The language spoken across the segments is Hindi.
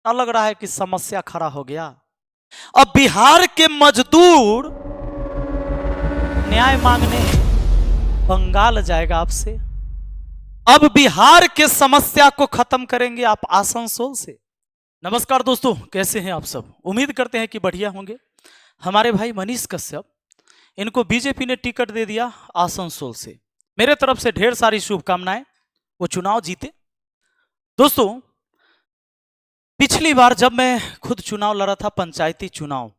ना लग रहा है कि समस्या खड़ा हो गया। अब बिहार के मजदूर न्याय मांगने बंगाल जाएगा आपसे। अब बिहार के समस्या को खत्म करेंगे आप आसनसोल से। नमस्कार दोस्तों, कैसे हैं आप सब? उम्मीद करते हैं कि बढ़िया होंगे। हमारे भाई मनीष कश्यप, इनको बीजेपी ने टिकट दे दिया आसनसोल से। मेरे तरफ से ढेर सारी शुभकामनाएं, वो चुनाव जीते। दोस्तों, पिछली बार जब मैं खुद चुनाव लड़ा था, पंचायती चुनाव,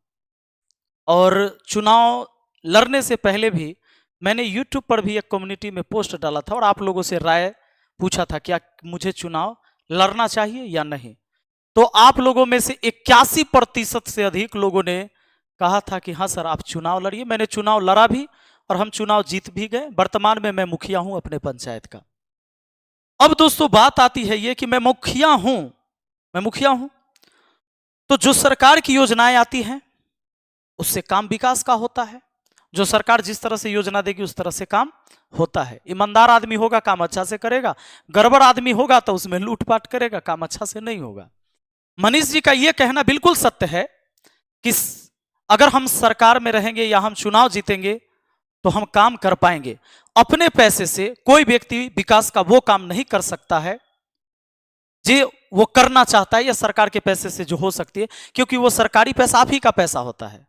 और चुनाव लड़ने से पहले भी मैंने YouTube पर भी एक कम्युनिटी में पोस्ट डाला था और आप लोगों से राय पूछा था क्या मुझे चुनाव लड़ना चाहिए या नहीं। तो आप लोगों में से 81% से अधिक लोगों ने कहा था कि हाँ सर, आप चुनाव लड़िए। मैंने चुनाव लड़ा भी और हम चुनाव जीत भी गए। वर्तमान में मैं मुखिया हूं अपने पंचायत का। अब दोस्तों, बात आती है ये कि मैं मुखिया हूं तो जो सरकार की योजनाएं आती हैं उससे काम विकास का होता है। जो सरकार जिस तरह से योजना देगी उस तरह से काम होता है। ईमानदार आदमी होगा काम अच्छा से करेगा, गड़बड़ आदमी होगा तो उसमें लूटपाट करेगा, काम अच्छा से नहीं होगा। मनीष जी का यह कहना बिल्कुल सत्य है कि अगर हम सरकार में रहेंगे या हम चुनाव जीतेंगे तो हम काम कर पाएंगे। अपने पैसे से कोई व्यक्ति विकास का वो काम नहीं कर सकता है जी वो करना चाहता है, या सरकार के पैसे से जो हो सकती है, क्योंकि वो सरकारी पैसा आप ही का पैसा होता है।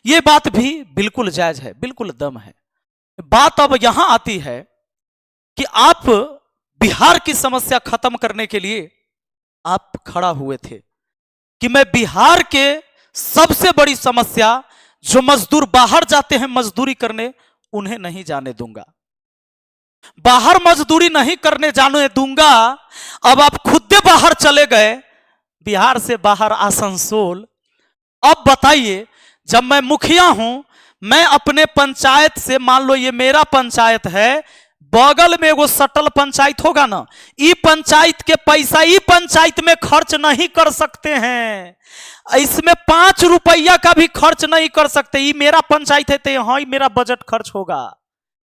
ये बात भी बिल्कुल जायज है, बिल्कुल दम है। बात अब यहां आती है कि आप बिहार की समस्या खत्म करने के लिए आप खड़ा हुए थे कि मैं बिहार के सबसे बड़ी समस्या, जो मजदूर बाहर जाते हैं मजदूरी करने, उन्हें नहीं जाने दूंगा। बाहर मजदूरी नहीं करने जाने दूंगा। अब आप खुद बाहर चले गए, बिहार से बाहर आसनसोल। अब बताइए, जब मैं मुखिया हूं, मैं अपने पंचायत से, मान लो ये मेरा पंचायत है, बगल में वो सटल पंचायत होगा ना, ई पंचायत के पैसा ई पंचायत में खर्च नहीं कर सकते हैं। इसमें 5 रुपया का भी खर्च नहीं कर सकते। ये मेरा पंचायत है तो यहाँ मेरा बजट खर्च होगा।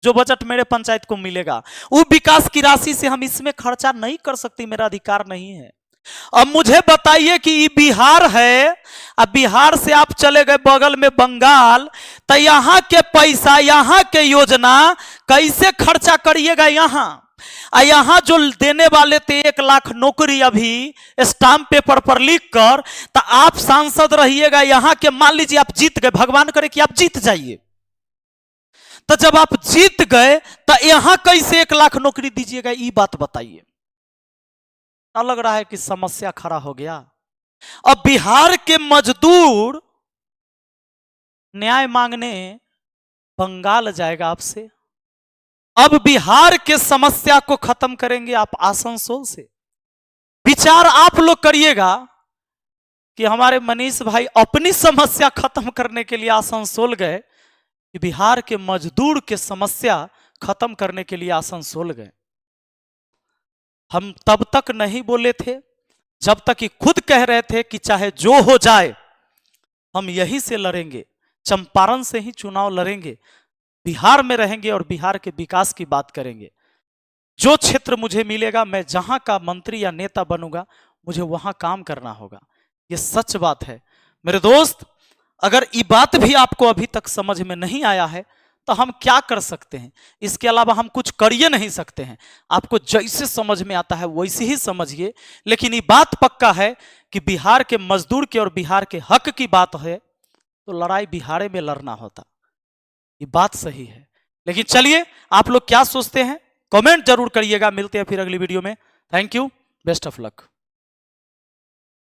जो बजट मेरे पंचायत को मिलेगा वो विकास की राशि से हम इसमें खर्चा नहीं कर सकते, मेरा अधिकार नहीं है। अब मुझे बताइए कि ये बिहार है, अब बिहार से आप चले गए बगल में बंगाल, तो यहां के पैसा, यहां के योजना कैसे खर्चा करिएगा? यहां जो देने वाले थे 1 लाख नौकरी अभी स्टाम्प पेपर पर लिख कर, तो आप सांसद रहिएगा यहां के। मान लीजिए आप जीत गए, भगवान करे कि आप जीत जाइए, तो जब आप जीत गए तो यहां कैसे 1 लाख नौकरी दीजिएगा? ये बात बताइए। ना लग रहा है कि समस्या खड़ा हो गया। अब बिहार के मजदूर न्याय मांगने बंगाल जाएगा आपसे। अब बिहार के समस्या को खत्म करेंगे आप आसनसोल से। विचार आप लोग करिएगा कि हमारे मनीष भाई अपनी समस्या खत्म करने के लिए आसनसोल गए, कि बिहार के मजदूर के समस्या खत्म करने के लिए आसनसोल गए। हम तब तक नहीं बोले थे जब तक कि खुद कह रहे थे कि चाहे जो हो जाए हम यहीं से लड़ेंगे, चंपारण से ही चुनाव लड़ेंगे, बिहार में रहेंगे और बिहार के विकास की बात करेंगे। जो क्षेत्र मुझे मिलेगा, मैं जहां का मंत्री या नेता बनूंगा, मुझे वहां काम करना होगा। ये सच बात है मेरे दोस्त। अगर ये बात भी आपको अभी तक समझ में नहीं आया है तो हम क्या कर सकते हैं? इसके अलावा हम कुछ कर ही नहीं सकते हैं। आपको जैसे समझ में आता है वैसे ही समझिए, लेकिन ये बात पक्का है कि बिहार के मजदूर के और बिहार के हक की बात है तो लड़ाई बिहार में लड़ना होता। ये बात सही है। लेकिन चलिए, आप लोग क्या सोचते हैं कमेंट जरूर करिएगा। मिलते हैं फिर अगली वीडियो में। Thank you, best of luck.